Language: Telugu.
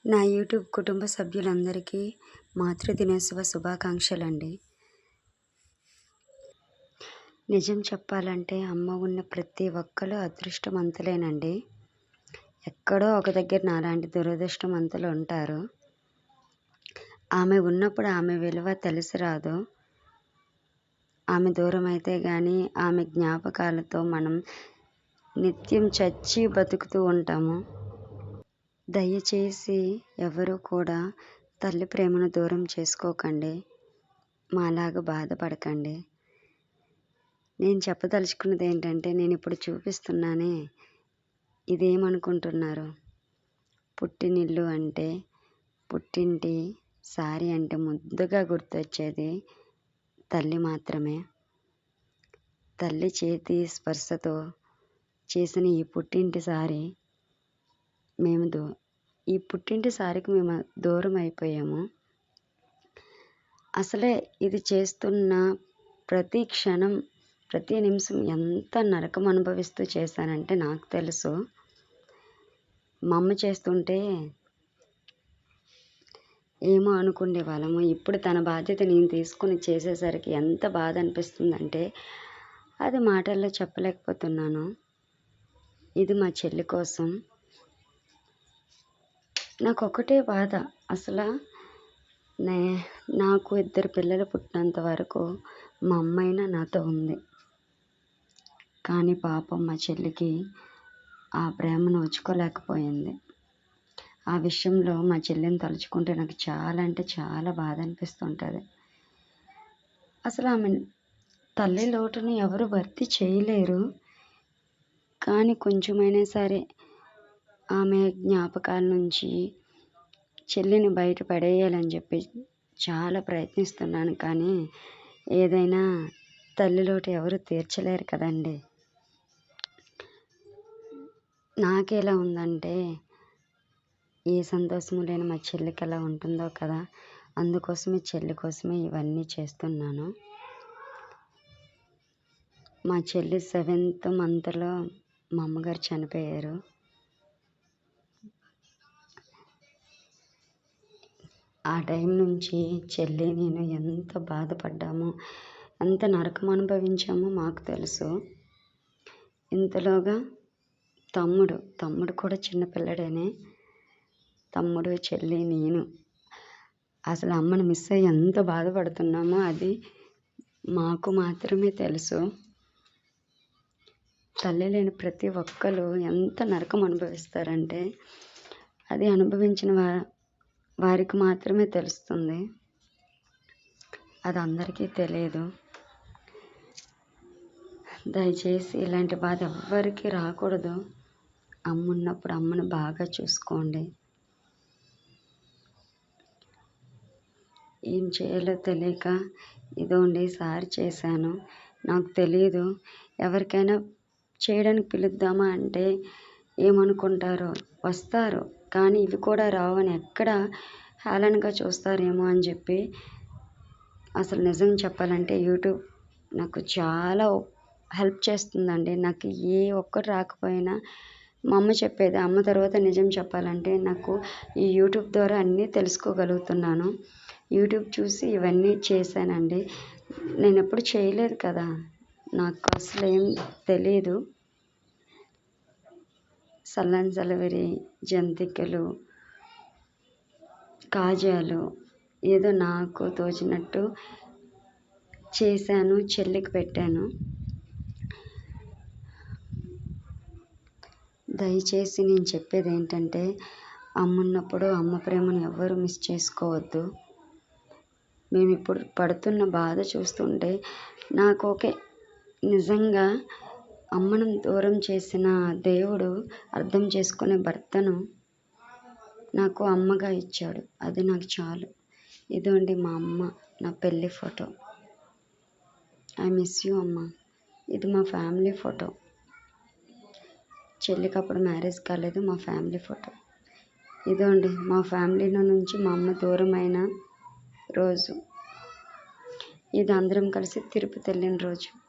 నా యూట్యూబ్ కుటుంబ సభ్యులందరికీ మాతృదినోత్సవ శుభాకాంక్షలండి. నిజం చెప్పాలంటే అమ్మ ఉన్న ప్రతి ఒక్కరు అదృష్టవంతులేనండి. ఎక్కడో ఒక దగ్గర నాలాంటి దురదృష్టవంతులు ఉంటారు. ఆమె ఉన్నప్పుడు ఆమె విలువ తెలిసి రాదు. ఆమె దూరం అయితే కానీ ఆమె జ్ఞాపకాలతో మనం నిత్యం చచ్చి బతుకుతూ ఉంటాము. దయచేసి ఎవరు కూడా తల్లి ప్రేమను దూరం చేసుకోకండి. మాలాగా బాధపడకండి. నేను చెప్పదలుచుకున్నది ఏంటంటే, నేను ఇప్పుడు చూపిస్తున్నానే, ఇదేమనుకుంటున్నారు? పుట్టినిల్లు అంటే, పుట్టింటి సారీ అంటే ముద్దుగా గుర్తొచ్చేది తల్లి మాత్రమే. తల్లి చేతి స్పర్శతో చేసిన ఈ పుట్టింటి సారీ ఈ పుట్టింటి సారికి మేము దూరం అయిపోయాము. అసలే ఇది చేస్తున్న ప్రతి క్షణం, ప్రతి నిమిషం ఎంత నరకం అనుభవిస్తూ చేశానంటే నాకు తెలుసు. మా అమ్మ చేస్తుంటే ఏమో అనుకునే వాళ్ళము. ఇప్పుడు తన బాధ్యత నేను తీసుకుని చేసేసరికి ఎంత బాధ అనిపిస్తుందంటే అది మాటల్లో చెప్పలేకపోతున్నాను. ఇది మా చెల్లి కోసం. నాకు ఒకటే బాధ, అసలు నాకు 2 పిల్లలు పుట్టినంత వరకు మా అమ్మైనా నాతో ఉంది. కానీ పాపం మా చెల్లికి ఆ ప్రేమను ఓచుకోలేకపోయింది. ఆ విషయంలో మా చెల్లిని తలుచుకుంటే నాకు చాలా అంటే చాలా బాధ అనిపిస్తుంటుంది. అసలు ఆమె తల్లి లోటుని ఎవరు భర్తీ చేయలేరు. కానీ కొంచెమైనా సరే ఆమె జ్ఞాపకాల నుంచి చెల్లిని బయట పడేయాలని చెప్పి చాలా ప్రయత్నిస్తున్నాను. కానీ ఏదైనా తల్లి లోటు ఎవరు తీర్చలేరు కదండి. నాకెలా ఉందంటే, ఏ సంతోషం లేని మా చెల్లికి ఎలా ఉంటుందో కదా, అందుకోసమే చెల్లి కోసమే ఇవన్నీ చేస్తున్నాను. మా చెల్లి 7th మంత్లో మా అమ్మగారు చనిపోయారు. ఆ టైం నుంచి చెల్లి నేను ఎంత బాధపడ్డామో, ఎంత నరకం అనుభవించామో మాకు తెలుసు. ఇంతలోగా తమ్ముడు కూడా చిన్నపిల్లడేనే. తమ్ముడు, చెల్లి, నేను అసలు అమ్మని మిస్ అయ్యి ఎంత బాధపడుతున్నామో అది మాకు మాత్రమే తెలుసు. తల్లి లేని ప్రతి ఒక్కరు ఎంత నరకం అనుభవిస్తారంటే అది అనుభవించిన వారికి మాత్రమే తెలుస్తుంది. అది అందరికీ తెలియదు. దయచేసి ఇలాంటి బాధ ఎవ్వరికీ రాకూడదు. అమ్మ ఉన్నప్పుడు అమ్మను బాగా చూసుకోండి. ఏం చేయాలో తెలియక ఇదోండి సారి చేశాను. నాకు తెలియదు. ఎవరికైనా చేయడానికి పిలుద్దామా అంటే ఏమనుకుంటారో, వస్తారు కానీ ఇవి కూడా రావని ఎక్కడ హేళనగా చూస్తారేమో అని చెప్పి. అసలు నిజం చెప్పాలంటే యూట్యూబ్ నాకు చాలా హెల్ప్ చేస్తుందండి. నాకు ఏ ఒక్కటి రాకపోయినా మా అమ్మ చెప్పేది. అమ్మ తర్వాత నిజం చెప్పాలంటే నాకు ఈ యూట్యూబ్ ద్వారా అన్నీ తెలుసుకోగలుగుతున్నాను. యూట్యూబ్ చూసి ఇవన్నీ చేశానండి. నేను ఎప్పుడు చేయలేదు కదా, నాకు అసలు ఏం తెలీదు. సల్లాన్ సలవరి, జంతికలు, కాజాలు ఏదో నాకు తోచినట్టు చేశాను, చెల్లికి పెట్టాను. దయచేసి నేను చెప్పేది ఏంటంటే, అమ్మ ఉన్నప్పుడు అమ్మ ప్రేమను ఎవ్వరూ మిస్ చేసుకోవద్దు. మేము ఇప్పుడు పడుతున్న బాధ చూస్తుంటే నాకు నిజంగా అమ్మను దూరం చేసిన దేవుడు అర్థం చేసుకునే భర్తను నాకు అమ్మగా ఇచ్చాడు. అది నాకు చాలు. ఇదండి మా అమ్మ నా పెళ్ళి ఫోటో. ఐ మిస్ యూ అమ్మ. ఇది మా ఫ్యామిలీ ఫోటో. చెల్లికి అప్పుడు మ్యారేజ్ కాలేదు. మా ఫ్యామిలీ ఫోటో ఇదండి. మా ఫ్యామిలీలో నుంచి మా అమ్మ దూరం అయిన రోజు ఇది. అందరం కలిసి తిరుపతి వెళ్ళిన రోజు.